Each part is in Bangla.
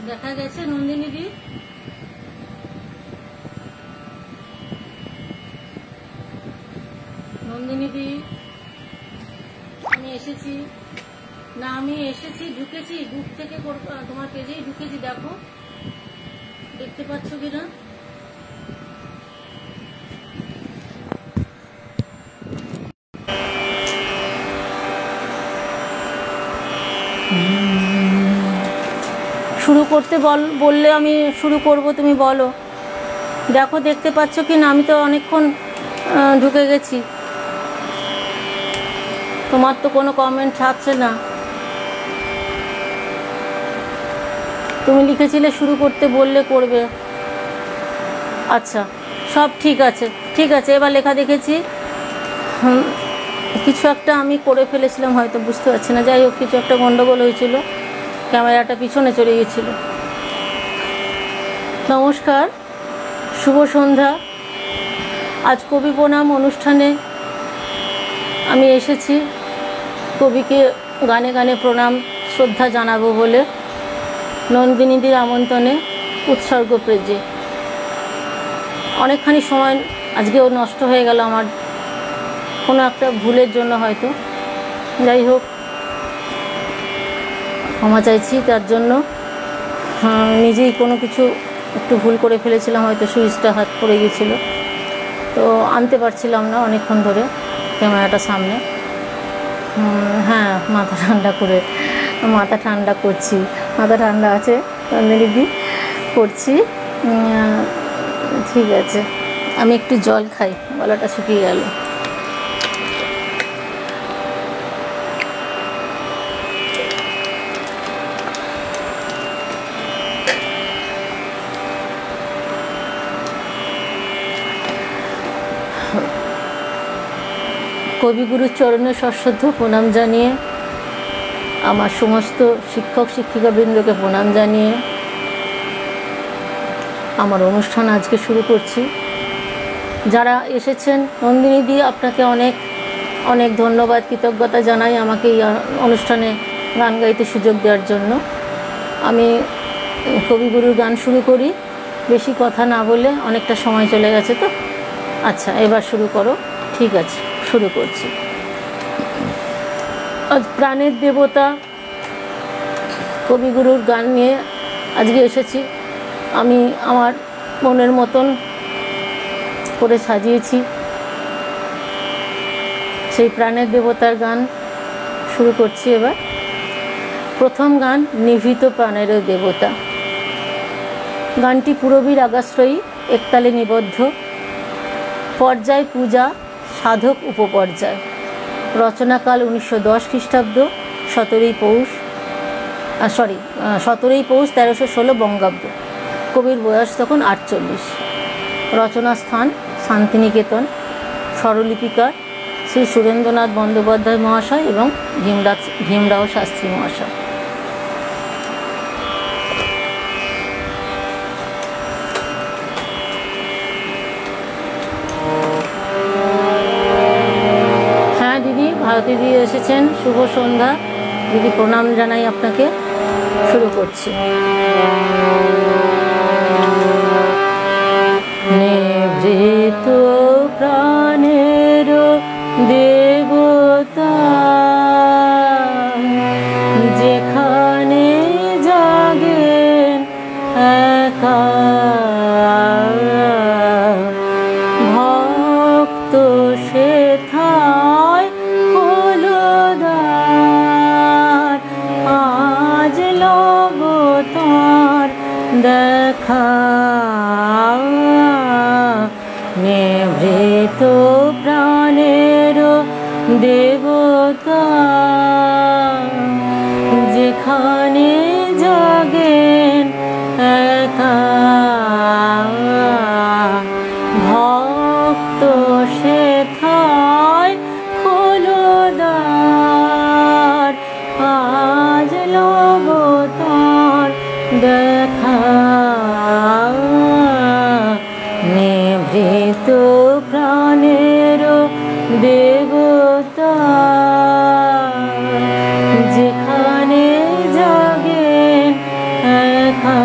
দেখা গেছে নন্দিনী দি? নন্দিনী দি আমি এসেছি না, আমি এসেছি, ঢুকেছি, গ্রুপ থেকে তোমার পেজেই ঢুকেছি, দেখো দেখতে পাচ্ছ কিনা। শুরু করতে বললে আমি শুরু করব, তুমি বলো। দেখো দেখতে পাচ্ছ কি না? আমি তো অনেকক্ষণ ঢুকে গেছি, তোমার তো কোনো কমেন্ট থাকছে না। তুমি লিখেছিলে শুরু করতে বললে করবে। আচ্ছা, সব ঠিক আছে, ঠিক আছে। এবার লেখা দেখেছি, কিছু একটা আমি করে ফেলেছিলাম, হয়তো বুঝতে পারছি না। যাই হোক, কিছু একটা গন্ডগোল হয়েছিল, ক্যামেরাটা পিছনে চলে গিয়েছিল। নমস্কার, শুভ সন্ধ্যা। আজ কবি প্রণাম অনুষ্ঠানে আমি এসেছি কবিকে গানে গানে প্রণাম শ্রদ্ধা জানাবো বলে, নন্দিনীদির আমন্ত্রণে উৎসর্গ পেজে। অনেকখানি সময় আজকেও নষ্ট হয়ে গেল আমার কোনো একটা ভুলের জন্য হয়তো। যাই হোক, ক্ষমা চাইছি তার জন্য। নিজেই কোনো কিছু একটু ভুল করে ফেলেছিলাম, হয়তো সুইচটা হাত পড়ে গিয়েছিল, তো আনতে পারছিলাম না অনেকক্ষণ ধরে ক্যামেরাটা সামনে। হ্যাঁ, মাথা ঠান্ডা করে, মাথা ঠান্ডা করছি, মাথা ঠান্ডা আছে নন্দিনীদি, করছি। ঠিক আছে, আমি একটু জল খাই, গলাটা শুকিয়ে গেল। কবিগুরুর চরণে সশ্রদ্ধ প্রণাম জানিয়ে, আমার সমস্ত শিক্ষক শিক্ষিকাবৃন্দকে প্রণাম জানিয়ে আমার অনুষ্ঠান আজকে শুরু করছি। যারা এসেছেন, নন্দিনী দি আপনাকে অনেক অনেক ধন্যবাদ, কৃতজ্ঞতা জানাই আমাকে এই অনুষ্ঠানে গান গাইতে সুযোগ দেওয়ার জন্য। আমি কবিগুরুর গান শুরু করি, বেশি কথা না বলে, অনেকটা সময় চলে গেছে তো। আচ্ছা, এবার শুরু করো। ঠিক আছে, শুরু করছি। আজ প্রাণের দেবতা কবিগুরুর গান নিয়ে আজকে এসেছি। আমি আমার মনের মতন করে সাজিয়েছি সেই প্রাণের দেবতার গান শুরু করছি এবার। প্রথম গান, নিভৃত প্রাণেরও দেবতা। গানটি পুরবীর আগাশ্রয়ী, একতালে নিবদ্ধ। পর্যায় পূজা, সাধক উপপর্যায়। রচনাকাল 1910 খ্রিস্টাব্দ, 17ই পৌষ 1316 বঙ্গাব্দ। কবির বয়স তখন 48। রচনা স্থান শান্তিনিকেতন। স্বরলিপিকার শ্রী সুরেন্দ্রনাথ বন্দ্যোপাধ্যায় মহাশয় এবং ভীমরাও শাস্ত্রী মহাশয়। হ্যাঁ দিদি, ভারতী দিদি এসেছেন, শুভ সন্ধ্যা দিদি, প্রণাম জানাই আপনাকে। শুরু করছি। নিভৃত প্রাণের দেবতা, যেখানে জাগেন একা, ভক্ত সেথায় হলো দ্বার, আজ লব তার দেখা। নিভৃত প্রাণের দেবতা, যেখানে জাগেন একা, ভক্ত সেথায় হলো দ্বার, আজ লব তার দেখা। নিভৃত প্রাণের দেবতা, যেখানে জাগেন একা,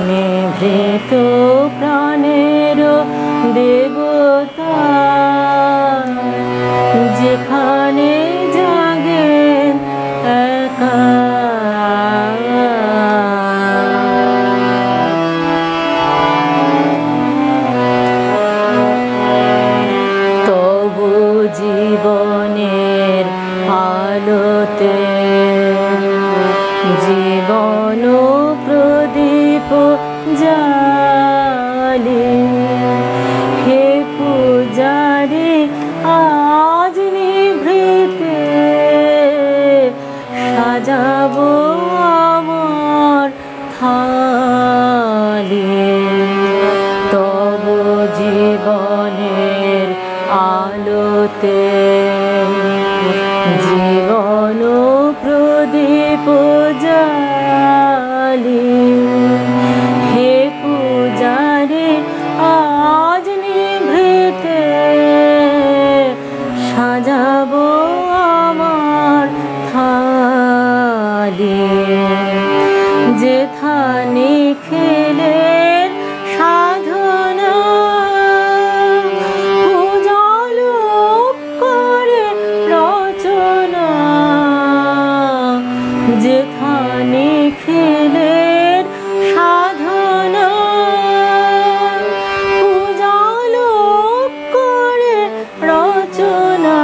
নিভৃত প্রাণের দেবতা, যেখানে জাগেন একা তবু জীবনের আলোতে জীবন প্রদীপ জালি। হে পূজারি আজ নিভৃতে সাজাবো আমার থালি। তব জীবনের আলোতে জীবন প্রদীপ জালি। হে পূজারি আজ নিভৃতে সাজাবো আমার থালি। যেথানে খেলেন সাধনা পূজালো করে রচনা। যেখানে খেলেন সাধনা পূজালো করে রচনা।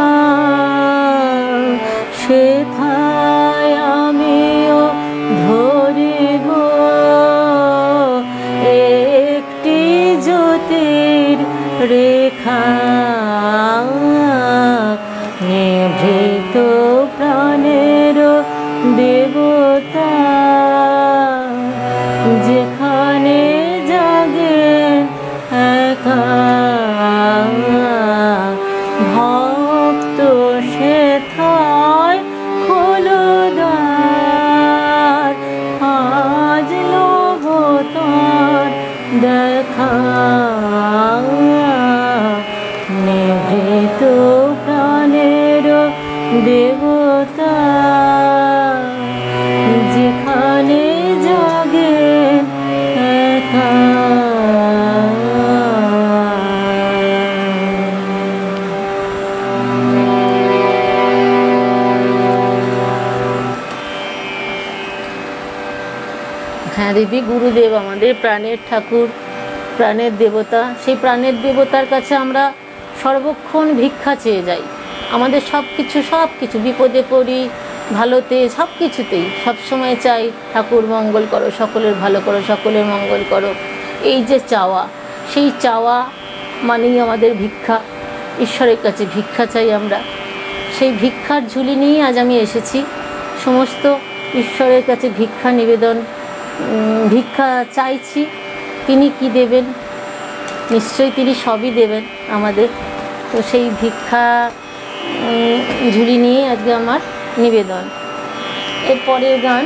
সেথায় আমিও ধরিব একটি জ্যোতির রেখা। নিভৃত প্রাণের দেবতা, যেখানে জাগেন একা ভক্ত সেথায় খোলো দ্বার। আজ লভ তার দেখা। নিভৃত প্রাণের দেবতা, যেখানে জাগেন একা। হ্যাঁ দিদি, গুরুদেব আমাদের প্রাণের ঠাকুর, প্রাণের দেবতা। সেই প্রাণের দেবতার কাছে আমরা সর্বক্ষণ ভিক্ষা চেয়ে যাই। আমাদের সব কিছু বিপদে পড়ি, ভালোতে, সব কিছুতেই সবসময় চাই ঠাকুর মঙ্গল করো, সকলের ভালো করো, সকলের মঙ্গল করো। এই যে চাওয়া, সেই চাওয়া মানেই আমাদের ভিক্ষা। ঈশ্বরের কাছে ভিক্ষা চাই আমরা। সেই ভিক্ষার ঝুলি নিয়েই আজ আমি এসেছি। সমস্ত ঈশ্বরের কাছে ভিক্ষা নিবেদন, ভিক্ষা চাইছি। তিনি কি দেবেন? নিশ্চয়ই তিনি সবই দেবেন আমাদের। তো সেই ভিক্ষা ঝুলি নিয়ে আজকে আমার নিবেদন। এর পরের গান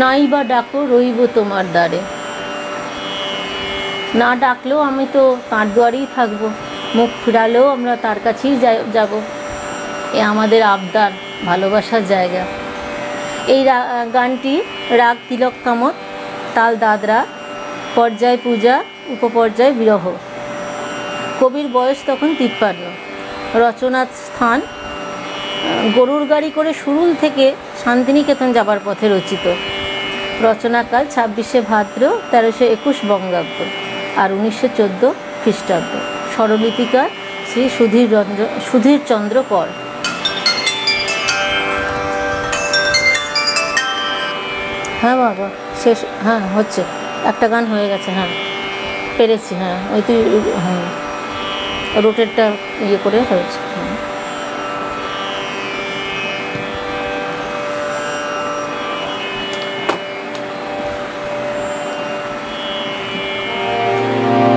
নাই বা ডাকো রইব তোমার দ্বারে। না ডাকলেও আমি তো তাঁর দুয়ারেই থাকবো, মুখ ফিরালেও আমরা তার কাছেই যাব। এ আমাদের আবদার, ভালোবাসার জায়গা। এই গানটি রাগ তিলক কামত, তাল দাদরা, পর্যায় পূজা, উপপর্যায় বিরহ। কবির বয়স তখন 53। রচনার স্থান গরুর গাড়ি করে সুরুল থেকে শান্তিনিকেতন যাবার পথে রচিত। রচনাকাল 26শে ভাদ্র 1321 বঙ্গাব্দ আর 1914 খ্রিস্টাব্দ। স্বরলিপিকার শ্রী সুধীর চন্দ্র কর। হ্যাঁ বাবা, শেষ। হ্যাঁ হচ্ছে, একটা গান হয়ে গেছে। হ্যাঁ পেরেছি। হ্যাঁ ওই তুই, হ্যাঁ রোটেরটা ইয়ে করে হয়েছে।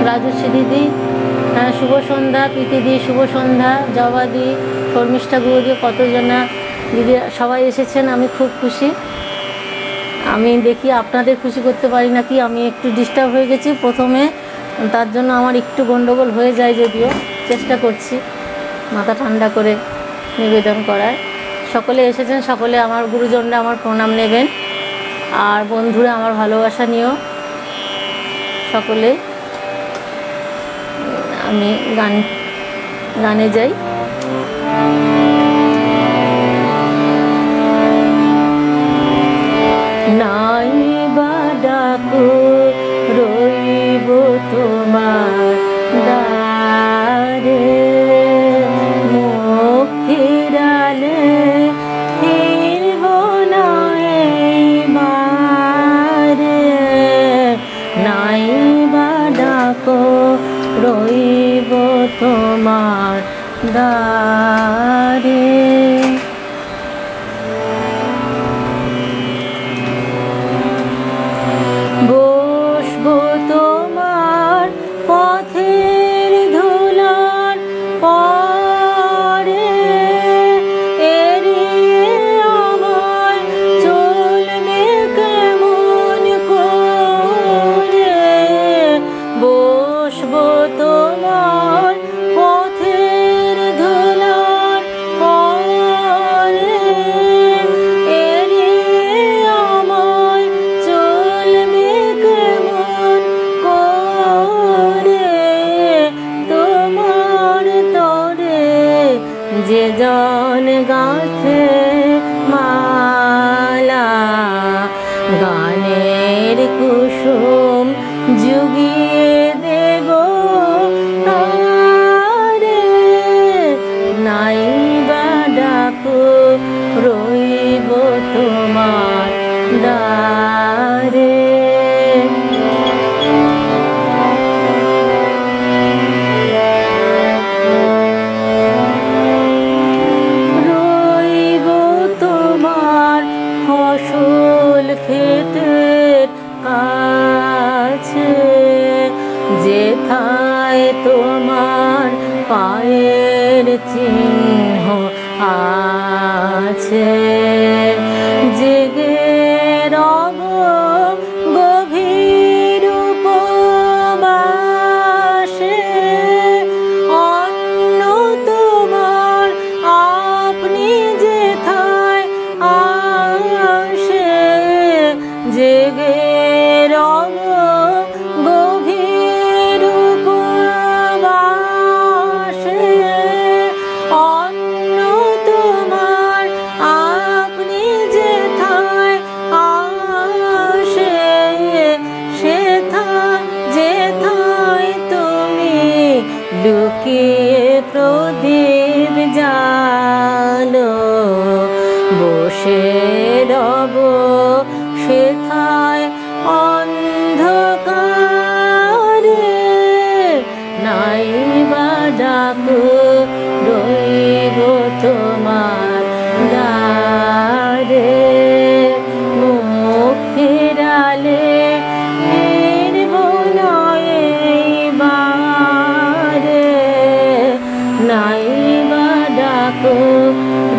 রাজশ্রী দিদি, হ্যাঁ শুভ সন্ধ্যা। প্রীতিদি শুভ সন্ধ্যা। জবাদি, শর্মিষ্ঠা গুরুদি, কতজনা দিদি সবাই এসেছেন। আমি খুব খুশি। আমি দেখি আপনাদের খুশি করতে পারি না কি। আমি একটু ডিস্টার্ব হয়ে গেছি প্রথমে, তার জন্য আমার একটু গন্ডগোল হয়ে যায় যদিও। চেষ্টা করছি মাথা ঠান্ডা করে নিবেদন করার। সকলে এসেছেন, সকলে আমার গুরুজনরা আমার প্রণাম নেবেন, আর বন্ধুরা আমার ভালোবাসা নিও সকলে। আমি গানে যাই। নাই বা ডাকো রইব তোমার দ্বারে, মুখ ফিরালে ফিরব না এইবারে। নাই বা ডাকো রইব তোমার দ্বারে। বসবো তোমার পথের ধুলার পরে, এড়িয়ে আমায় চলবে কেমন করে। বসবো তোমার পথের ধুলার পরে, এড়িয়ে আমায় চলবে কেমন করে। তোমার তরে যে জন গাঁথে মালা, গানের কুসুম জুগিয়ে দেব তারে। নাই বা ডাকো রইব তোমার দ্বারে। রইব তোমার ফসল ক্ষেতের কাছে, যেথায় তোমার পায়ের চিহ্ন আছে। জেগে রব গভীর উপবাসে, অন্য তোমার আপনি যেথায় আসে। জেগে রব গভীর উপবাসে, অন্য তোমার আপনি যেথায় আসে। যেথায় তুমি লুকিয়ে প্রদীপ জালো, বসে রব সেথায় অন্ধকারে। নাই বা ডাকো রইব তোমার দ্বারে, মুখ ফিরালে ফিরব না এইবারে। নাই বা ডাকো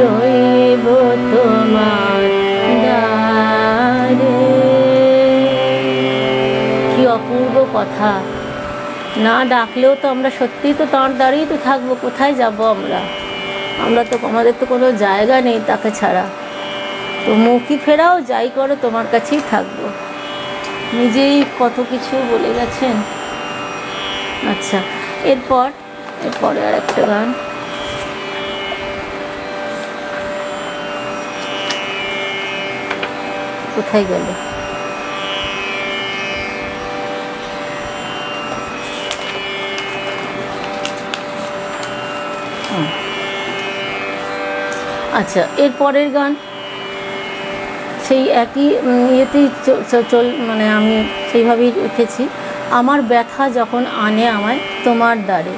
রইব তোমার দ্বারে। কি অপূর্ব কথা! না ডাকলেও তো আমরা সত্যিই তো তার দ্বারেই তো থাকবো। কোথায় যাব আমরা? তো আমাদের তো কোনো জায়গা নেই তাকে ছাড়া। তো মুখই ফেরাও, যাই করো তোমার কাছেই থাকবো। নিজেই কত কিছু বলে গেছেন। আচ্ছা, এরপরে আর একটা গান। কোথায় গেল? আচ্ছা, এরপরের গান সেই একই ইয়েতেই মানে আমি সেইভাবেই রেখেছি। আমার ব্যথা যখন আনে আমায় তোমার দ্বারে।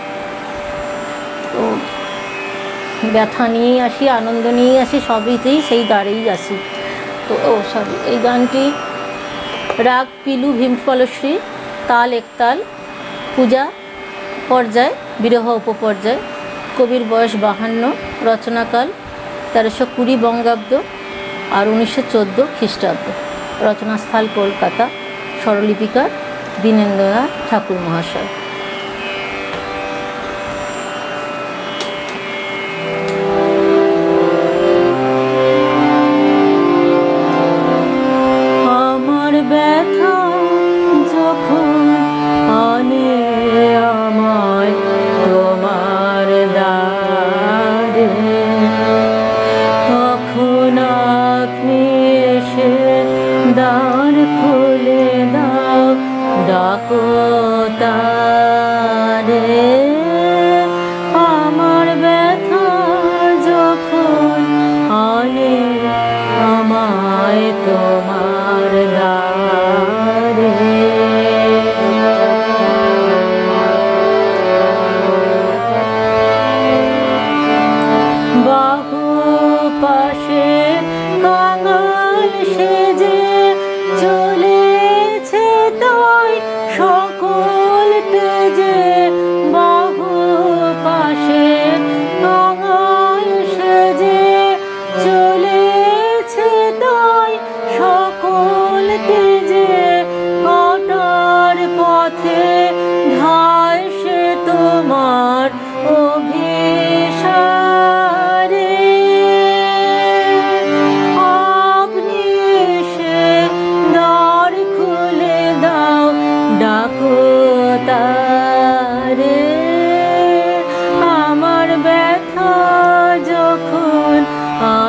তো ব্যথা নিয়েই আসি, আনন্দ নিয়েই আসি, সবইতেই সেই দ্বারেই আসি। তো এই গানটি রাগ পিলু ভীমফলশ্রী, তাল একতাল, পূজা পর্যায়, বিরহ উপপর্যায়। কবির বয়স 52, রচনাকাল 1320 বঙ্গাব্দ আর 1914 খ্রিস্টাব্দ। রচনাস্থল কলকাতা। স্বরলিপিকার দীনেন্দ্রনাথ ঠাকুর মহাশয়।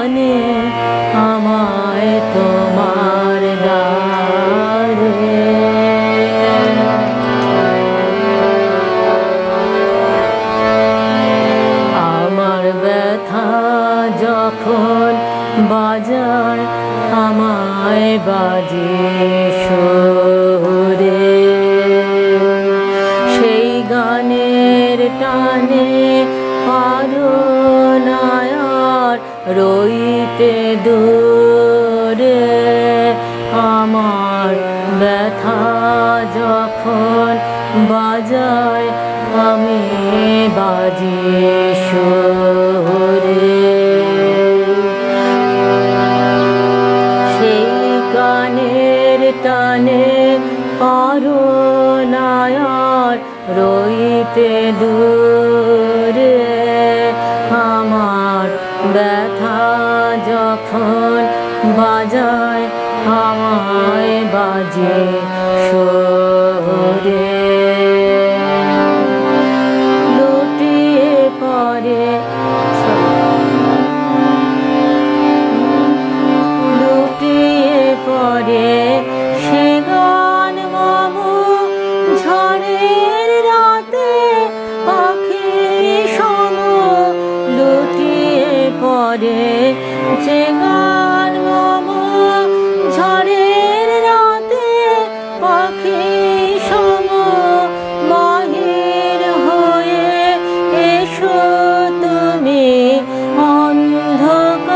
গানে আমায় তোমার দ্বারে। আমার ব্যথা যখন বাজায় আমায় বাজে সুরে, সেই গানের টানে পারো না আর রইতে দূরে। আমার ব্যথা যখন বাজায় আমি বাজি সুরে, সেই গানের টানে পারো না আর রইতে দূরে। আমার ব্যথা যখন বাজায় আমায় বাজে সুরে। লুটিয়ে পড়ে লুটিয়ে পড়ে সে গান মামু ঝড়ের রাতে পাখি সম। লুটিয়ে পড়ে সে গান মামু ঝড়ের রাতে পাখি সম। বাহির হয়ে এসো তুমি অন্ধকারে,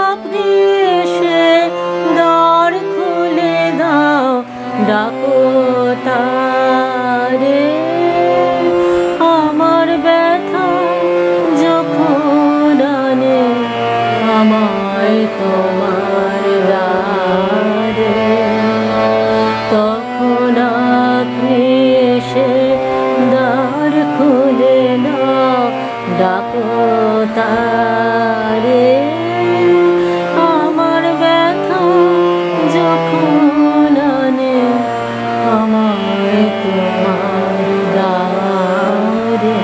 আপনি এসে দ্বার খুলে দাও ডাকো তারে। আমার ব্যথা যখন আনে আমায় তোমার দ্বারে, তখন আপনি এসে দ্বার খুলে দাও ডাকো তারে। আমার ব্যথা যখন আনে আমায় তোমার দ্বারে।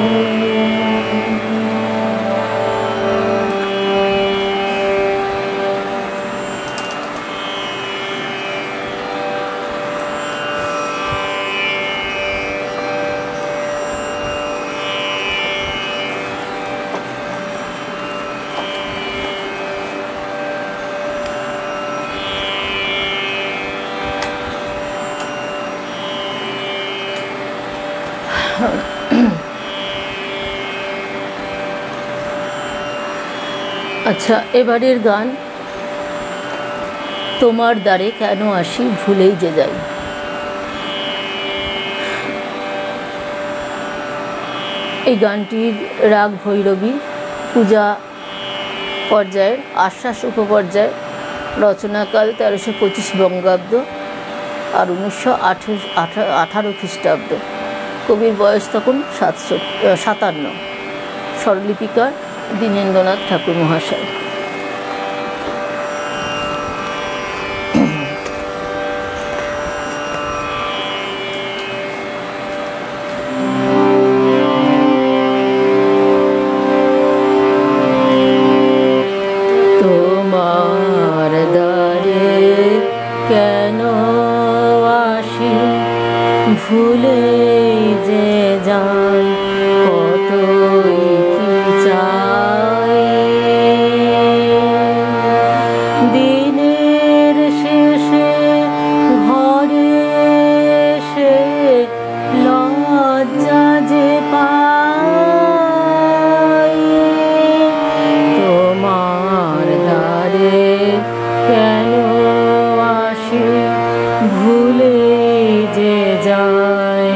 আচ্ছা, এবারের গান তোমার দ্বারে কেন আসি ভুলেই যে যাই। এই গানটির রাগ ভৈরবী, পূজা পর্যায়ের, আশ্বাস উপপর্যায়, রচনাকাল 1325 বঙ্গাব্দ আর 1918 খ্রিস্টাব্দ। কবির বয়স তখন 57। স্বরলিপিকার দীনেন্দ্রনাথ ঠাকুর মহাশয়। তোমার দ্বারে কেন আসি ভুলে যে যাই, কতই কি চাই। দিনের শেষে ঘরে এসে লজ্জা যে পাই, তোমার দ্বারে কেন আসি ভুলে যে যাই।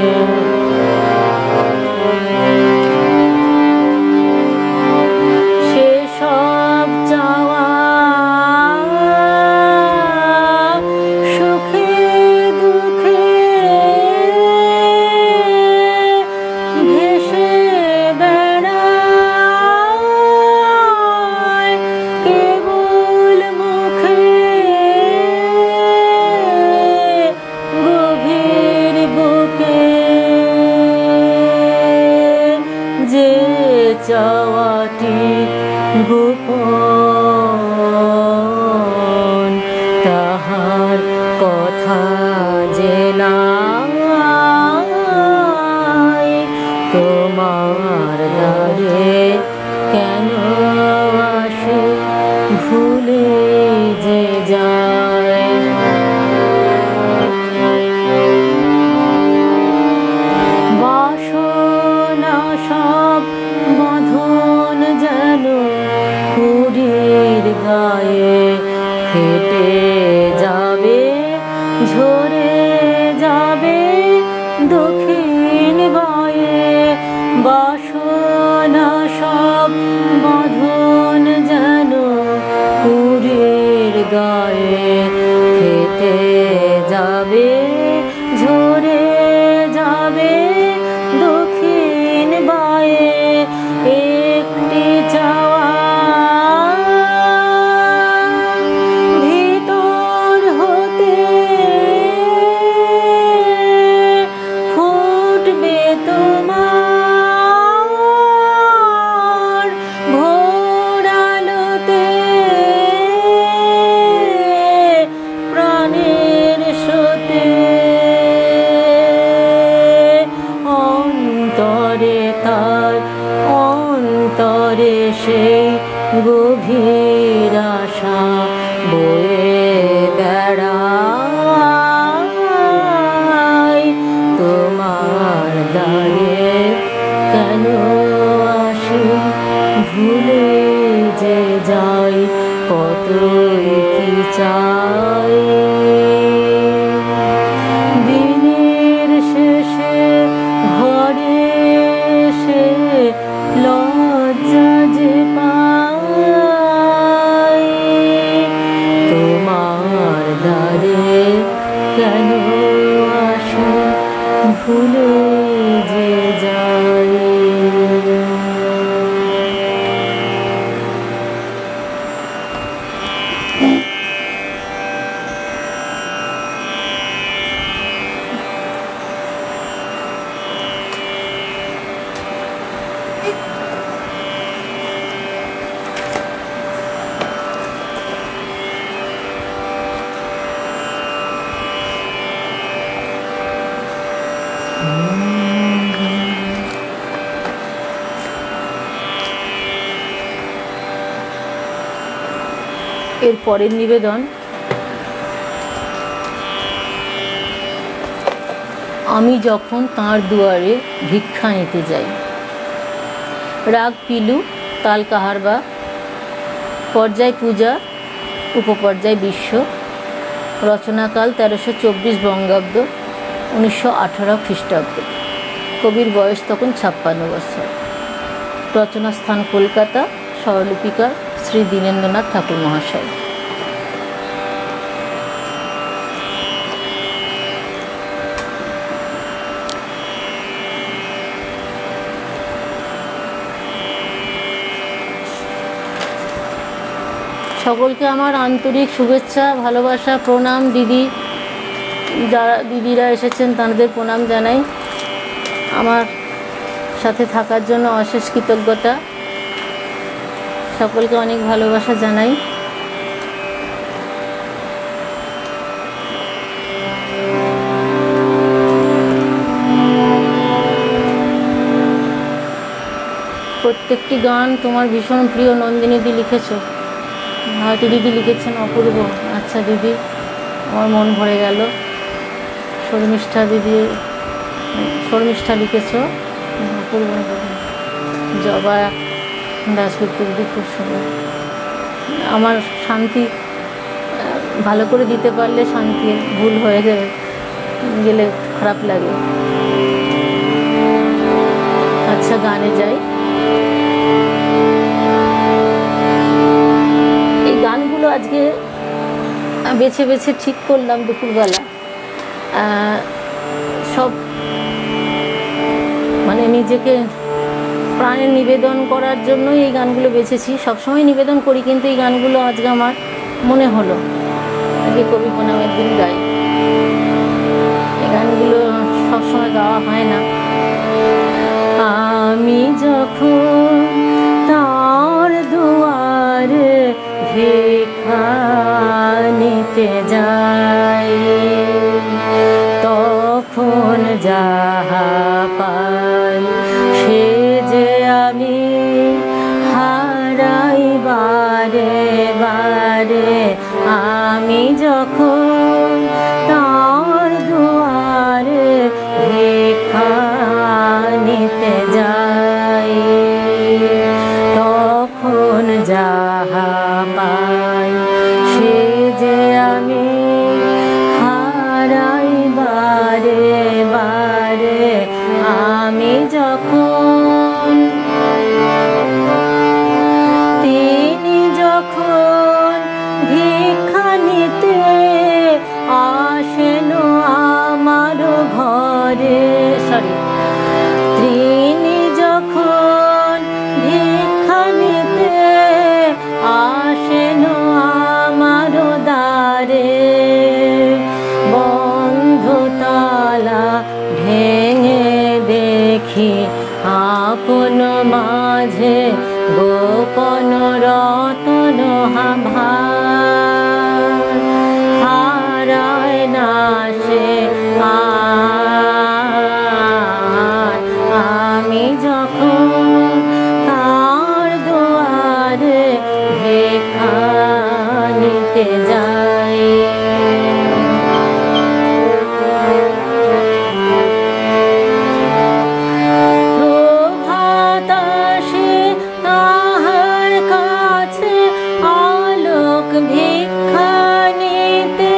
চাওয়াটি গোপন, তাহার কথা যে নাই, তোমার দ্বারে কেন আসে ভুলে যে যায়। বাসনা সব বাঁধন যেন কুড়ির গায়ে ফেটে যাবে, ঝরে যাবে দক্ষিণ বায়ে। বাসনা সব বাঁধন যেন কুড়ির গায়ে ফেটে যাবে, ঝরে যাবে দক্ষিণ বায়ে। একটি চাওয়া ভিতর হতে ফুটবে তোমার ভোর আলোতে, প্রাণের স্রোতে। অন্তরে তার অন্তরে সেই গভীর আশা বয়ে বেড়ায়, তোমার দ্বারে কেন আসে ভুলে যে যাই, কতই কি চাই। দিনের শেষে ঘরে এসে লজ্জা যে পাই, তোমার দ্বারে কেন আসে ভুলে যে যাই। এর পরের নিবেদন, আমি যখন তাঁর দুয়ারে ভিক্ষা নিতে যাই। রাগ পিলু, তাল কাহারবা, পর্যায় পূজা, উপপর্যায় বিশ্ব। রচনাকাল 1324 বঙ্গাব্দ, 1918 খ্রিস্টাব্দ। কবির বয়স তখন 56 বছর। রচনাস্থান কলকাতা। স্বরলিপিকা শ্রী দীনেন্দ্রনাথ ঠাকুর মহাশয়। সকলকে আমার আন্তরিক শুভেচ্ছা, ভালোবাসা, প্রণাম। যারা দিদিরা এসেছেন তাদের প্রণাম জানাই। আমার সাথে থাকার জন্য অশেষ কৃতজ্ঞতা। সকলকে অনেক ভালোবাসা জানাই। প্রত্যেকটি গান তোমার ভীষণ প্রিয় নন্দিনীদি লিখেছো। হয়তো দিদি লিখেছেন অপূর্ব। আচ্ছা দিদি, আমার মন ভরে গেল। শর্মিষ্ঠা দিদি, শর্মিষ্ঠা লিখেছো অপূর্ব। জবা দাশগুপ্ত দিদি খুব সুন্দর। আমার শান্তি ভালো করে দিতে পারলে শান্তি, ভুল হয়ে গেলে খারাপ লাগে। আচ্ছা গানে যাই। এই গানগুলো আজকে বেছে বেছে ঠিক করলাম দুপুরবেলা। সব মানে নিজেকে প্রাণের নিবেদন করার জন্যই এই গানগুলো বেছেছি। সবসময় নিবেদন করি, কিন্তু এই গানগুলো আজকে আমার মনে হলো আজকে কবি প্রণামের দিন গাই। এই গানগুলো সবসময় গাওয়া হয় না। আমি যখন পাই, সে যে আমি হারাই বারে বারে। আমি যখন তার দুয়ারে ভিক্ষা নিতে যাই, তখন যাহা পাই সে যে আমি হারাই বারে বারে। আমি যখন তিনি যখন ভিক্ষা নিতে আসেন আমার ঘরে, তিনি যখন ভিক্ষা নিতে আসেন আমার দ্বারে, বন্ধ তালা ভেঙে দেখি আপন মাঝে গোপন রতন ভার। হারায় না সে আর, আমি যখন তার দুয়ারে ভিক্ষা নিতে যাই। ভিক্ষা নিতে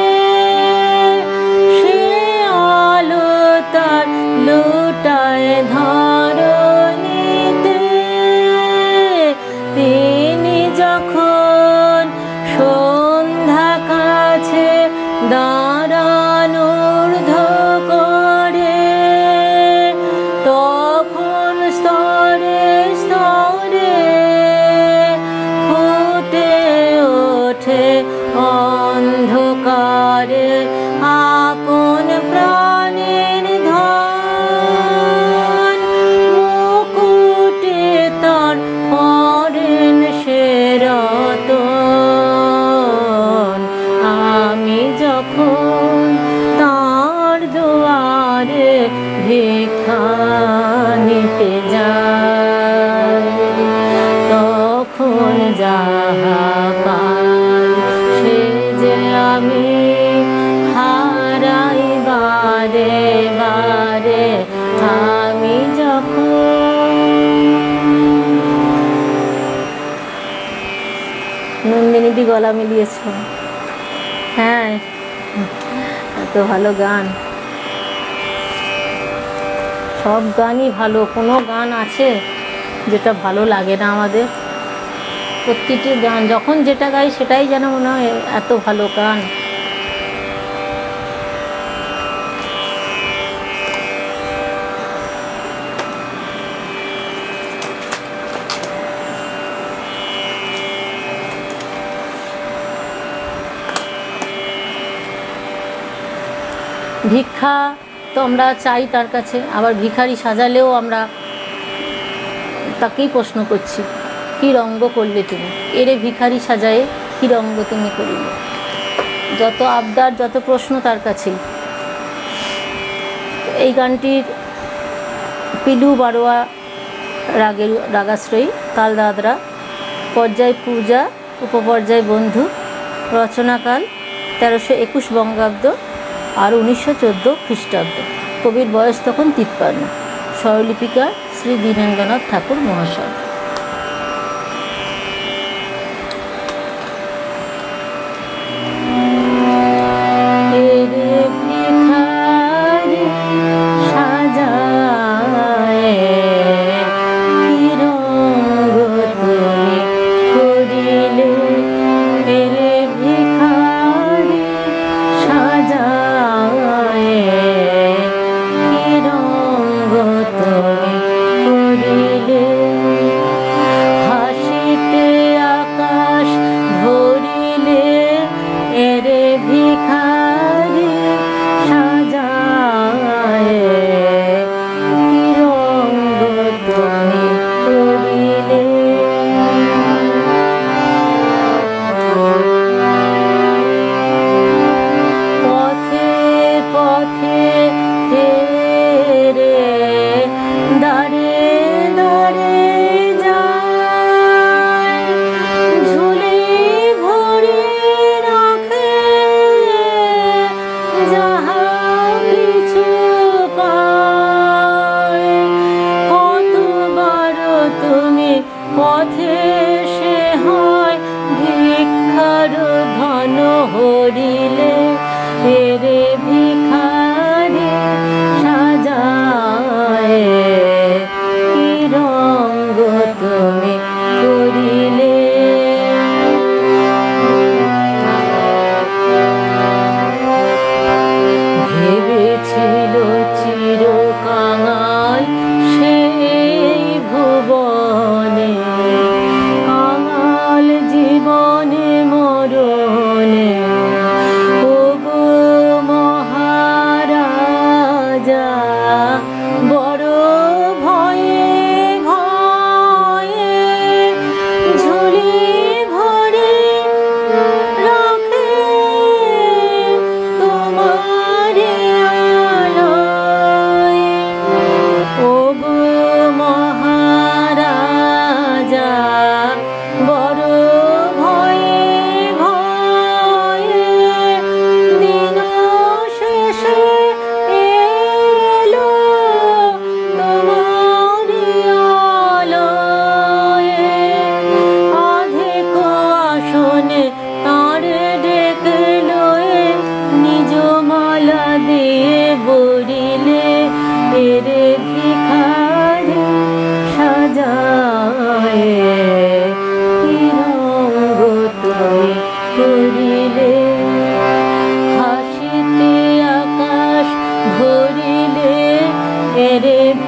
সে আলো তার লুটায় ধরণীতে। তিনি যখন সন্ধ্যা কাছে দাঁড়ান ঊর্ধ্ব করে, তখন স্তরে স্তরে ফুটে ওঠে অন্ধকারে আপন প্রাণের ধন। মুকুটে তার পরেন সে রতন। আমি যখন তার দুয়ারে ভিক্ষা নিতে যাই, তখন যাহা পাই সে যে আমি হারাই বারে বারে। আমি যখন নন্দিনীদি গলা মিলিয়েছ। হ্যাঁ, এত ভালো গান, সব গানই ভালো, কোনো গান আছে যেটা ভালো লাগে না আমাদের? প্রতিটি গান যখন যেটা গাই সেটাই যেন মনে হয় এত ভালো গান। ভিক্ষা তো আমরা চাই তার কাছে, আবার ভিখারি সাজালেও আমরা তাকেই প্রশ্ন করছি, কী রঙ্গ করলে তুমি? এরে ভিখারি সাজায়ে কী রঙ্গ তুমি করিলে? যত আবদার, যত প্রশ্ন তার কাছেই। এই গানটির পিলু বারোয়া রাগের রাগাশ্রয়ী, তাল দাদরা, পর্যায় পূজা, উপপর্যায় বন্ধু, রচনাকাল 1321 বঙ্গাব্দ আর 1914 খ্রিস্টাব্দ। কবির বয়স তখন 53। স্বরলিপিকা শ্রী দীনেন্দ্রনাথ ঠাকুর মহাশয়।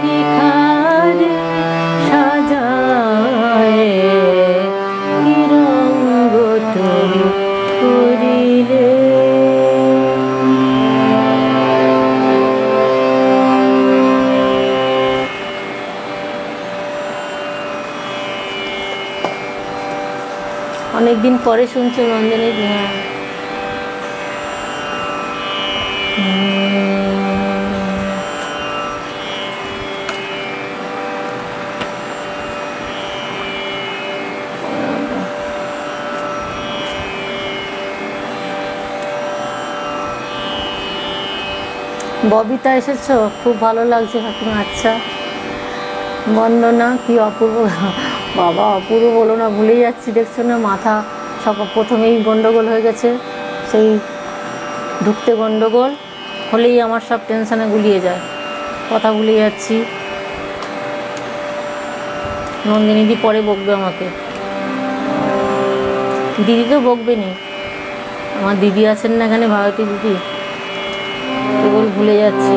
ভিখারি সাজায় কি রঙ্গ তুমি করিলে। অনেকদিন পরে শুনছো নন্দিনী। ববিতা এসেছো, খুব ভালো লাগছে কাকিমা। আচ্ছা, বন্দনা কি অপূর্ব, বাবা অপূর্ব বলো না, ভুলে যাচ্ছি, দেখছো না মাথা সব প্রথমেই গন্ডগোল হয়ে গেছে। সেই ঢুকতে গন্ডগোল হলেই আমার সব টেনশানে গুলিয়ে যায়, কথা ভুলে যাচ্ছি। নন্দিনীদি পরে বকবে আমাকে, দিদি তো বকবে নি, আমার দিদি আছেন না এখানে, ভারতী দিদি, কেবল ভুলে যাচ্ছি।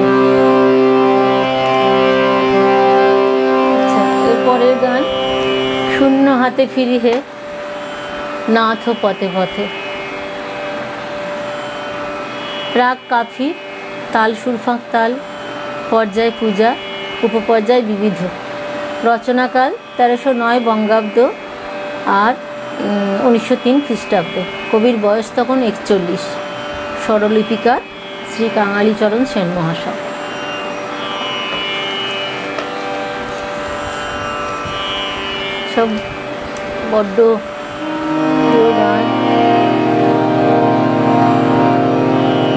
আচ্ছা, এরপরের গান শূন্য হাতে ফিরি হে নাথ পথে পথে। রাগ কাফি, তাল সুরফাঁক তাল, পর্যায় পূজা, উপপর্যায় বিবিধ। রচনাকাল 1309 বঙ্গাব্দ আর 1903 খ্রিস্টাব্দ। কবির বয়স তখন 41। স্বরলিপিকার শ্রী কাঙালিচরণ সেন মহাশয়। সব বড্ড প্রিয় গান।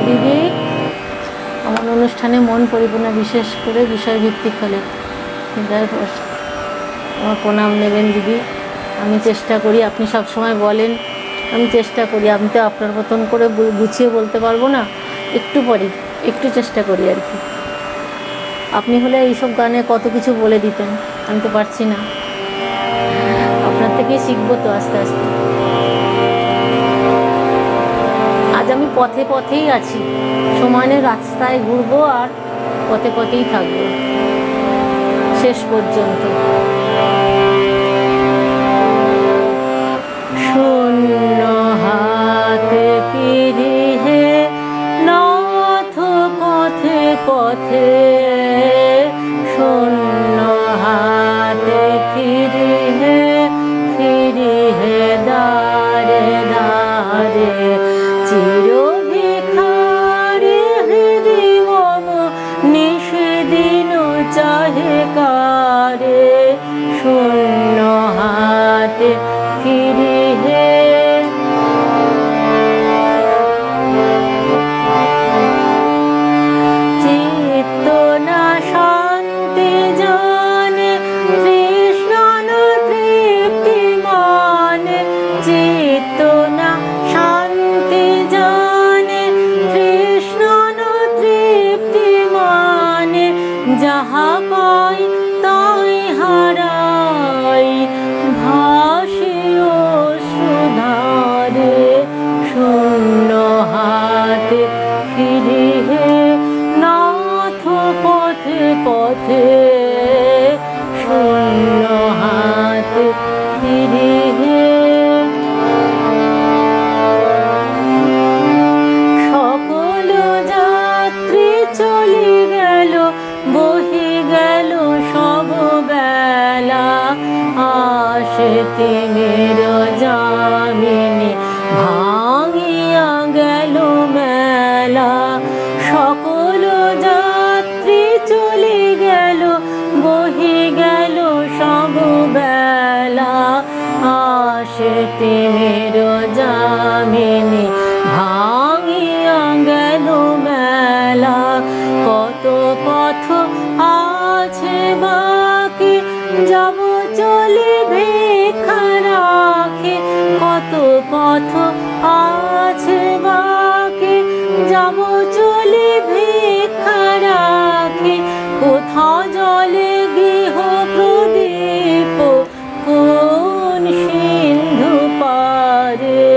দিদি, আমার অনুষ্ঠানে মন পরিপূর্ণ, বিশেষ করে বিষয়ভিত্তিক হলে আমার প্রণাম নেবেন দিদি। আমি চেষ্টা করি, আপনি সব সময় বলেন, আমি চেষ্টা করি। আমি তো আপনার মতন করে গুছিয়ে বলতে পারবো না, একটু পরে একটু চেষ্টা করি আর কি। আপনি হলে এইসব গানে কত কিছু বলে দিতেন, আমি তো পারছি না। আপনার থেকেই শিখবো তো আস্তে আস্তে। আজ আমি পথে পথেই আছি, সমানে রাস্তায় ঘুরবো আর পথে পথেই থাকবো শেষ পর্যন্ত। শূন্য হাতে ফিরি হে নাথ পথে পথে, শূন্য হাতে ফিরি হে দারে দারে। চির ভিখারি হৃদি মম নিষেদিন চাহে কারে, শূন্য হাতে ফিরি হে। চিত্ত না শান্তি জানে কৃষ্ণ তৃপ্তি মানে, চিত্ত না শান্তি জানে কৃষ্ণ তৃপ্তি মানে। যাহা পাই তাই হারাই ভাসি অশ্রুধারে, শূন্য হাতে ফিরি হে নাথ পথে পথে, শূন্য হাতে ফিরি হে। সকল যাত্রী চলে গেল, বহি গেল সব বেলা, আসতে মের যামিনী ভাঙিয়া গেল মেলা। সকল যাত্রী চলে গেল, বহি গেল সব বেলা, আসতে মের যামিনী ভাঙিয়া গেল মেলা। কত পথ আছে বাকি, যাব চলে ভিক্ষা রাখি, কত পথ আছে বাকি, যাব চলে ভিক্ষা রাখি। কোথা জলে গৃহ প্রদীপ কোন সিন্ধু পারে,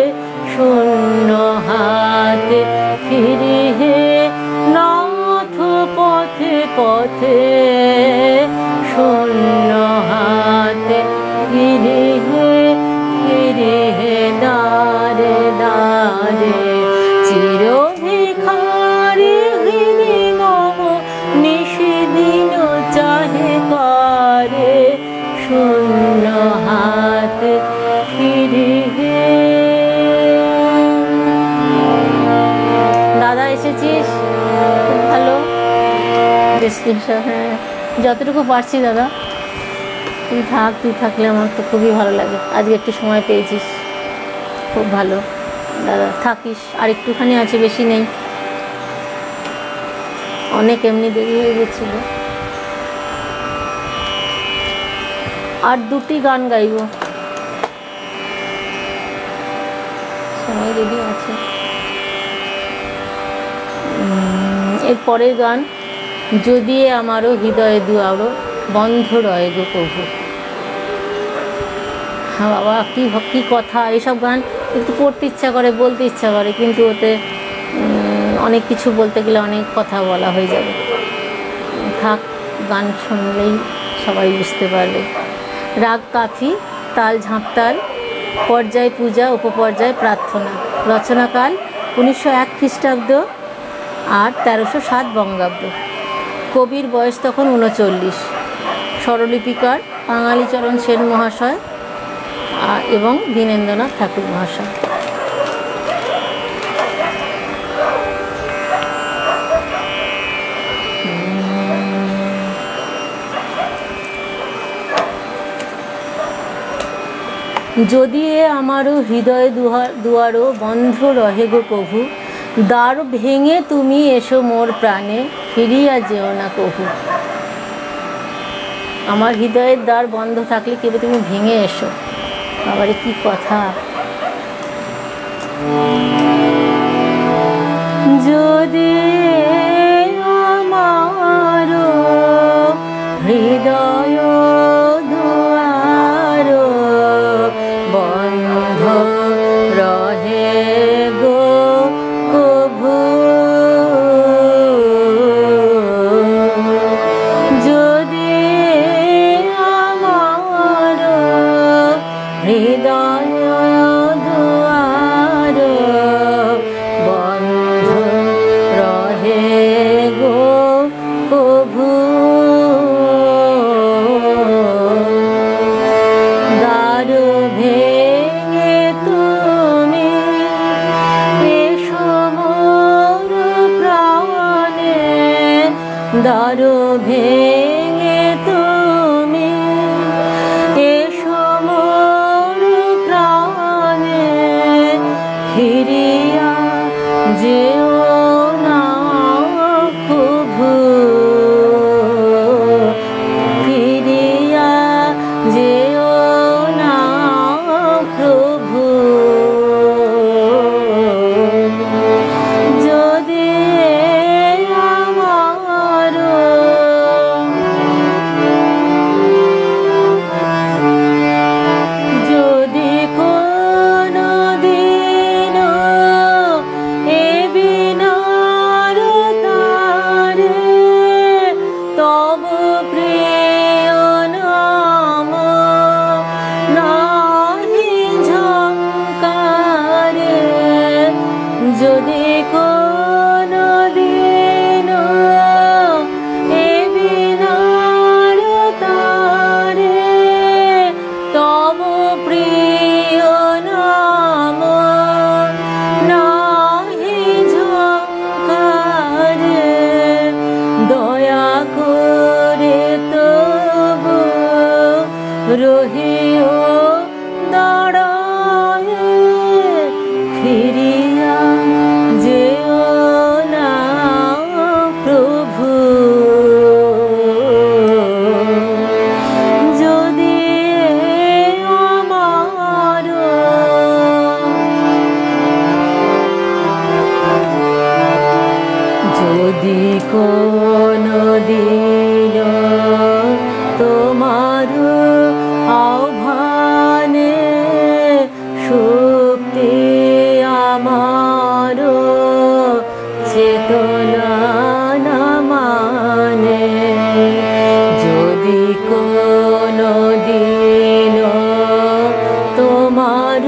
শূন্য হাতে ফিরি হে নাথ পথে পথে। শূন্য হাত ফিরে গে। দাদা এসেছিস, খুব ভালো ডেসক্রিপশন। হ্যাঁ, যতটুকু পারছি দাদা, তুই থাক, তুই থাকলে আমার তো খুবই ভালো লাগে। আজকে একটু সময় পেয়েছিস, খুব ভালো দাদা, থাকিস। আর একটুখানি আছে, বেশি নেই, অনেক এমনি দেরি হয়ে গেছিল। আর দুটি গান গাইব, সময় যদি আছে। এর পরের গান, যদি আমারও হৃদয়ে দুয়ারো বন্ধ রয় গো প্রভু। হ্যাঁ বাবা, কী কথা! এইসব গান একটু পড়তে ইচ্ছা করে, বলতে ইচ্ছা করে, কিন্তু ওতে অনেক কিছু বলতে গেলে অনেক কথা বলা হয়ে যাবে। থাক, গান শুনলেই সবাই বুঝতে পারবে। রাগ কাফি, তাল ঝাঁপতাল, পর্যায় পূজা, উপপর্যায় প্রার্থনা। রচনাকাল 1901 খ্রিস্টাব্দ আর 1307 বঙ্গাব্দ। কবির বয়স তখন 39। স্বরলিপিকার বাঙালিচরণ সেন মহাশয় এবং দীনেন্দ্রনাথ ঠাকুর মহাশয়। যদি আমারও হৃদয় দুয়ারো বন্ধ রহে গো প্রভু, দ্বার ভেঙে তুমি এসো মোর প্রাণে, ফিরিয়া যেও না কভু। আমার হৃদয়ের দ্বার বন্ধ থাকলে কেবল তুমি ভেঙে এসো। বাবারে কি কথা! যদি আমারও হৃদয় দুয়ারো বন্ধ রহে গো কভু, যদি আমারও হৃদয় দুয়ারো বন্ধ রহে গো কভু, দ্বার ভেঙে তুমি এসো মোর প্রাণে, দ্বার ভেঙে তুমি এসো মোর প্রাণে, ফিরিয়া যেও না কভু, ফিরিয়া যেও না প্রভু। যদি আমারও যদি কোনো দিন এ বিনার তারে তব প্রিয় নাম নাহি ঝঙ্কারে, যদি কোনো দিন এ বিনার তারে তব প্রিয় নাম নাহি ঝঙ্কারে, দয়া করে তবু রহিও দাঁড়ায়ে, ফিরিয়া যেও না প্রভু। যদি আমারও যদি কোনো দিন তোমার আহ্বানে সুপ্তি আমার চেতনা না মানে, যদি কোনো দিন তোমার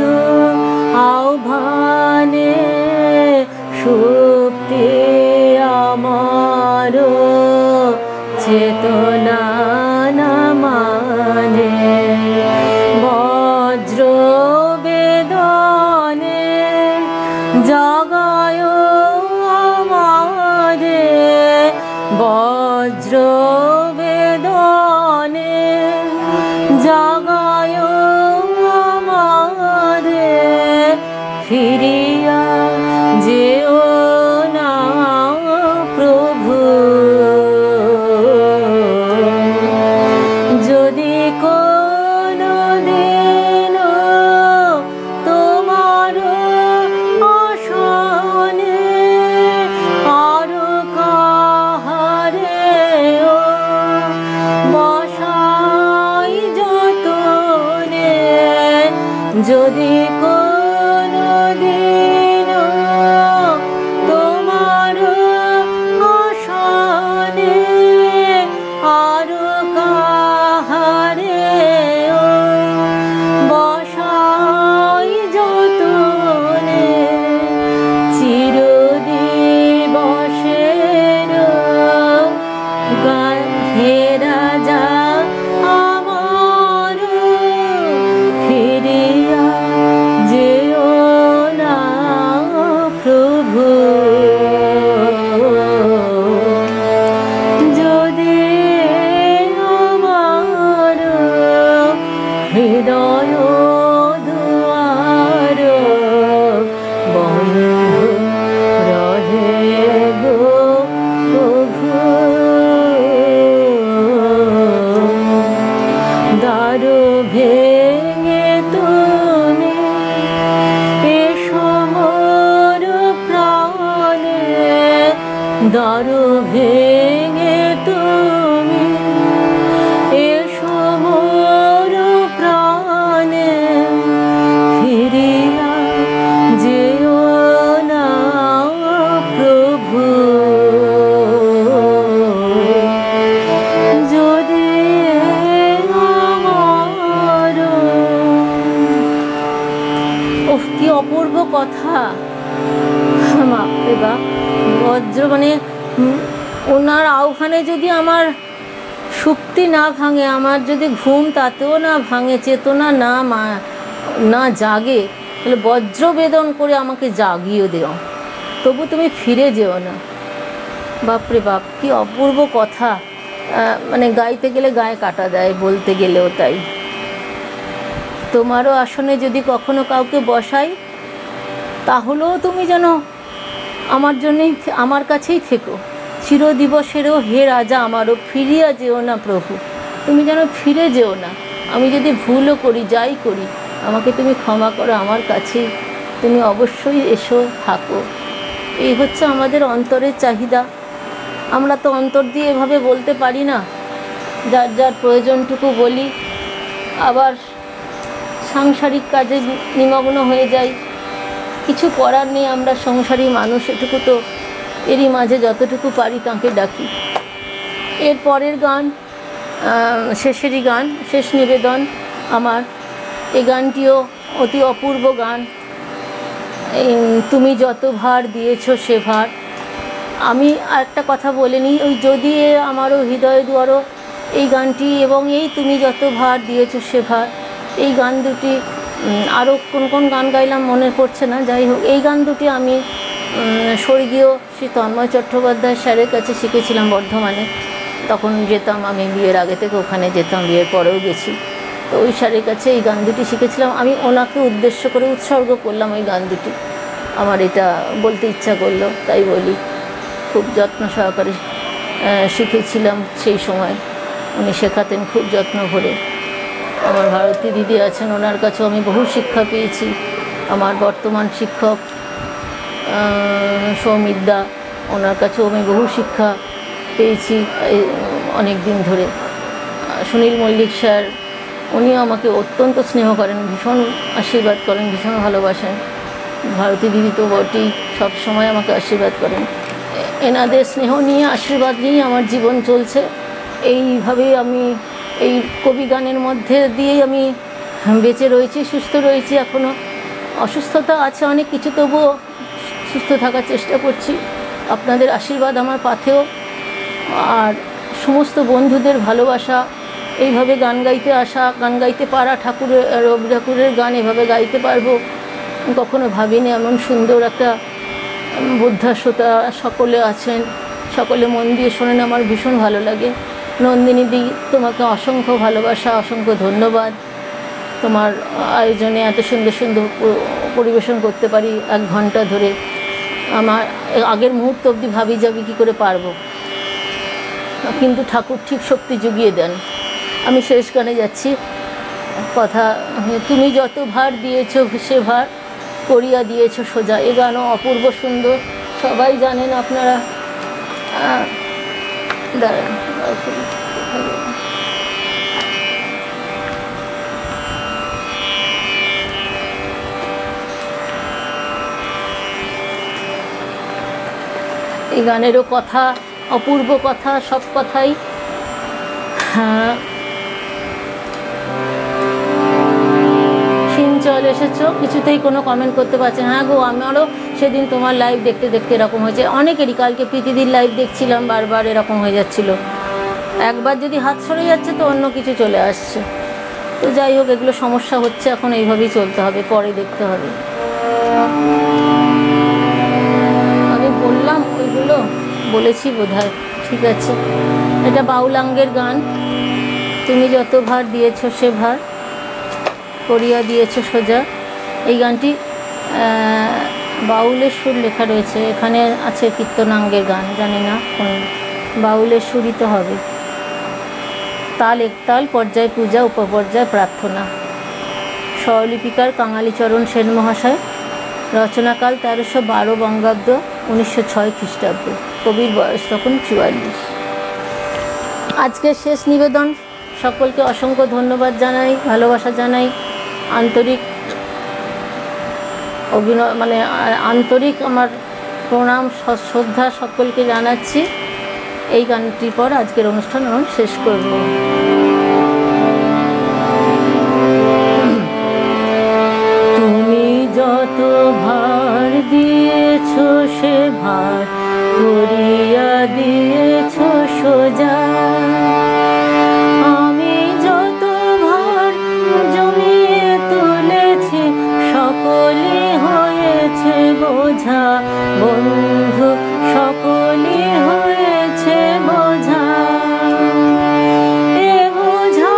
আহ্বানে সুপ্তি আমার চেতনা না মানে, যদি কোনদিন তোমার আসনে আরো কাহারে বসাই যতনে চিরদিবসের হে রাজা আমার ফিরিয়া যেও না প্রভু, যদি আমার হৃদয় দুয়ার বন্ধ রহে গো প্রভু, দ্বার ভেঙে তুমি এসো মোর প্রাণে, দ্বার ভেঙে তুমি এসো মোর প্রাণে, ফিরিয়া যেও না প্রভু, যদি আমার। ওহ, কি অপূর্ব কথা! বাপরে বাপ, বজ্র মানে ওনার আহ্বানে যদি আমার সুক্তি না ভাঙে, আমার যদি ঘুম তাতেও না ভাঙে, চেতনা না জাগে, তাহলে বজ্র বেদন করে আমাকে জাগিয়ে দেও, তবু তুমি ফিরে যেও না। বাপরে বাপ, কি অপূর্ব কথা! মানে গাইতে গেলে গায়ে কাটা দেয়, বলতে গেলেও তাই। তোমারও আসনে যদি কখনো কাউকে বসাই, তাহলেও তুমি যেন আমার জন্যেই, আমার কাছেই থেকো, চিরদিবসেরও হে রাজা আমারও ফিরিয়া যেও না প্রভু, তুমি যেন ফিরে যেও না। আমি যদি ভুলও করি, যাই করি, আমাকে তুমি ক্ষমা করো, আমার কাছেই তুমি অবশ্যই এসো, থাকো। এই হচ্ছে আমাদের অন্তরের চাহিদা। আমরা তো অন্তর দিয়ে এভাবে বলতে পারি না, যার যার প্রয়োজনটুকু বলি, আবার সাংসারিক কাজে নিমগ্ন হয়ে যাই। কিছু করার নেই, আমরা সংসারী মানুষ, এটুকু তো এরই মাঝে যতটুকু পারি তাঁকে ডাকি। এর পরের গান, শেষেরই গান, শেষ নিবেদন আমার। এই গানটিও অতি অপূর্ব গান। তুমি যত ভার দিয়েছো সে ভার। আমি আরেকটা কথা বলে নিই, ওই যদি আমারও হৃদয় দুয়ারও, এই গানটি এবং এই তুমি যত ভার দিয়েছো সে ভার, এই গান দুটি, আরও কোন কোন গান গাইলাম মনে পড়ছে না, যাই হোক, এই গান দুটি আমি স্বর্গীয় শ্রী তন্ময় চট্টোপাধ্যায় স্যারের কাছে শিখেছিলাম বর্ধমানে। তখন যেতাম, আমি বিয়ের আগে থেকে ওখানে যেতাম, বিয়ের পরেও গেছি। তো ওই স্যারের কাছে এই গান দুটি শিখেছিলাম। আমি ওনাকে উদ্দেশ্য করে উৎসর্গ করলাম ওই গান দুটি, আমার এটা বলতে ইচ্ছা করলো, তাই বলি। খুব যত্ন সহকারে শিখেছিলাম সেই সময়, উনি শেখাতেন খুব যত্ন ভরে। আমার ভারতী দিদি আছেন, ওনার কাছেও আমি বহু শিক্ষা পেয়েছি। আমার বর্তমান শিক্ষক সৌমিতদা, ওনার কাছেও আমি বহু শিক্ষা পেয়েছি অনেক দিন ধরে। সুনীল মল্লিক স্যার, উনিও আমাকে অত্যন্ত স্নেহ করেন, ভীষণ আশীর্বাদ করেন, ভীষণ ভালোবাসেন। ভারতী দিদি তো বটেই, সবসময় আমাকে আশীর্বাদ করেন। এনাদের স্নেহ নিয়ে, আশীর্বাদ নিয়েই আমার জীবন চলছে। এইভাবেই আমি এই কবি গানের মধ্যে দিয়েই আমি বেঁচে রয়েছি, সুস্থ রয়েছি। এখনও অসুস্থতা আছে অনেক কিছু, তবুও সুস্থ থাকার চেষ্টা করছি। আপনাদের আশীর্বাদ আমার পাথেও, আর সমস্ত বন্ধুদের ভালোবাসা, এইভাবে গান গাইতে আসা, গান গাইতে পারা, রবি ঠাকুরের গান এভাবে গাইতে পারবো কখনো ভাবিনি। এমন সুন্দর একটা বুদ্ধাশ্রোতা সকলে আছেন, সকলে মন দিয়ে শোনেন, আমার ভীষণ ভালো লাগে। নন্দিনী দি, তোমাকে অসংখ্য ভালোবাসা, অসংখ্য ধন্যবাদ। তোমার আয়োজনে এত সুন্দর সুন্দর পরিবেশন করতে পারি 1 ঘন্টা ধরে। আমার আগের মুহূর্ত অবধি ভাবি যাবি কী করে পারবো, কিন্তু ঠাকুর ঠিক শক্তি জুগিয়ে দেন। আমি শেষ গানে যাচ্ছি। কথা, তুমি যত ভার দিয়েছো সে ভার করিয়া দিয়েছো সোজা। এ গানও অপূর্ব সুন্দর, সবাই জানেন আপনারা। দাঁড়ান, এই গানেরও কথা, অপূর্ব কথা, সব কথাই। হ্যাঁ, সিঞ্চল এসেছো, কিছুতেই কোনো কমেন্ট করতে পারছে না। হ্যাঁ গো, আমারও সেদিন তোমার লাইভ দেখতে দেখতে এরকম হয়েছে, অনেকেরই। কালকে প্রীতিদির লাইভ দেখছিলাম, বারবার এরকম হয়ে যাচ্ছিল। একবার যদি হাত সরে যাচ্ছে তো অন্য কিছু চলে আসছে। তো যাই হোক, এগুলো সমস্যা হচ্ছে, এখন এইভাবেই চলতে হবে, পরে দেখতে হবে। আমি বললাম ওইগুলো, বলেছি বোধহয়, ঠিক আছে। এটা বাউলাঙ্গের গান, তুমি যত ভার দিয়েছো সে ভার করিয়া দিয়েছো সোজা। এই গানটি বাউলের সুর লেখা রয়েছে, এখানে আছে কীর্তনাঙ্গের গান, জানি না কোন। বাউলের সুরই তো হবে। তাল একতাল, পর্যায় পূজা, উপপর্যায় প্রার্থনা। স্বরলিপিকার কাঙালিচরণ সেন মহাশয়। রচনাকাল 1312 বঙ্গাব্দ, 1906 খ্রিস্টাব্দ। কবির বয়স তখন 44। আজকের শেষ নিবেদন। সকলকে অসংখ্য ধন্যবাদ জানাই, ভালোবাসা জানাই, আন্তরিক আন্তরিক আমার প্রণাম শ্রদ্ধা সকলকে জানাচ্ছি। এই গানটির পর আজকের অনুষ্ঠান আমি শেষ করব। তুমি যত ভার দিয়েছো সে ভার করিয়া দিয়েছো সোজা। আমি যত ভার জমিয়ে তুলেছি সকলে হয়েছে বোঝা। বন্ধু সকলে হয়েছে বোঝা। এ বোঝা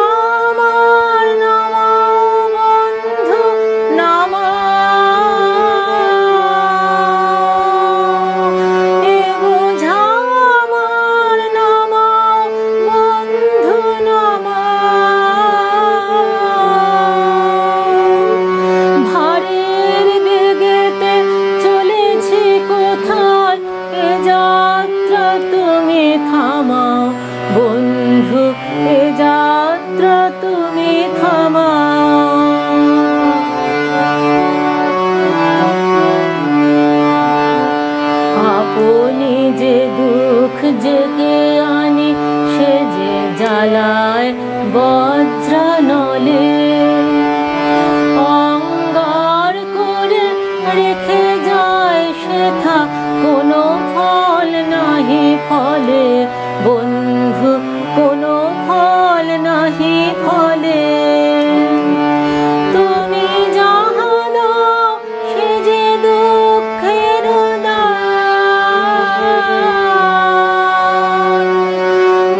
আমার নামাও বন্ধু নামাও। এ বোঝা আমার নামাও বন্ধু নামাও। ভারের বেগেতে চলেছি কোথায়, এ যাত্রা তুমি থামাও বন্ধু, এ যাত্রা তুমি থামাও। আপনি যে দুঃখ জেগে আনি সে যে জ্বালায় বজ্রানলে। অঙ্গার করে রেখে যায় সেথা কোনো ফল নাহি ফলে। বন্ধু কোনো ফল নাহি ফলে। তুমি যাহা দাও সে যে দুঃখের দান।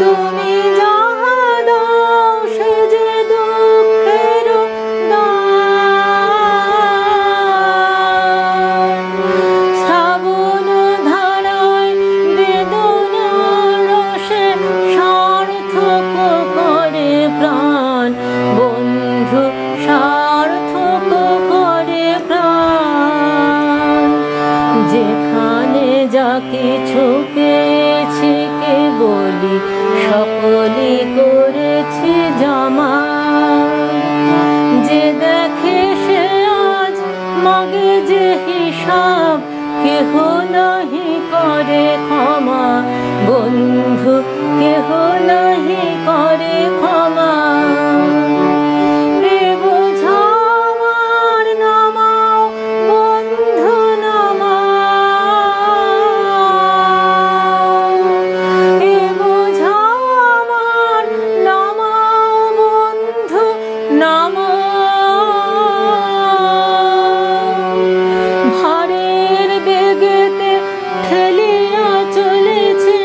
তুমি যাহা দাও সে যে দুঃখের দান। শ্রাবণ ধারায় বেদনার রসে সার্থক করে প্রাণ। বন্ধু সার্থক করে প্রাণ। যেখানে যা কিছু পেয়েছি কে বলি সকলে করেছি জমা। যে দেখে সে আজ মাগে যে হিসাব, কেহ নাহি করে ক্ষমা। বন্ধু কেহ নাহি করে ক্ষমা। এ বোঝা আমার নামাও বন্ধু নামাও। এ বোঝা আমার নামাও বন্ধু নামাও। ভারের বেগেতে ঠেলিয়া চলেছে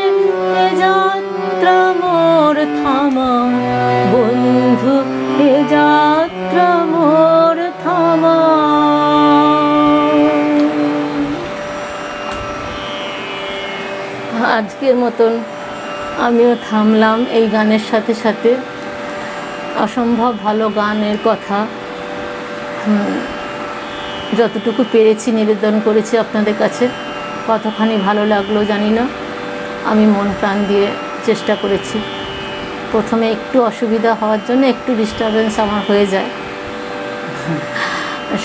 এ যাত্রা মোর থামাও। বন্ধু এ যাত্রা মোর থামাও। আজকের মতন আমিও থামলাম এই গানের সাথে সাথে। অসম্ভব ভালো গানের কথা, যতটুকু পেরেছি নিবেদন করেছি আপনাদের কাছে। কতখানি ভালো লাগলো জানি না, আমি মন প্রাণ দিয়ে চেষ্টা করেছি। প্রথমে একটু অসুবিধা হওয়ার জন্য একটু ডিস্টারবেন্স আমার হয়ে যায়।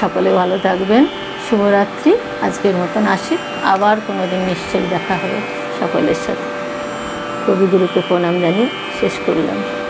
সকলে ভালো থাকবেন, শুভরাত্রি। আজকের মতন আসি, আবার কোনো দিন নিশ্চয়ই দেখা হবে। সকলের সাথে। কবিগুরুকে প্রণাম জানিয়ে শেষ করলাম।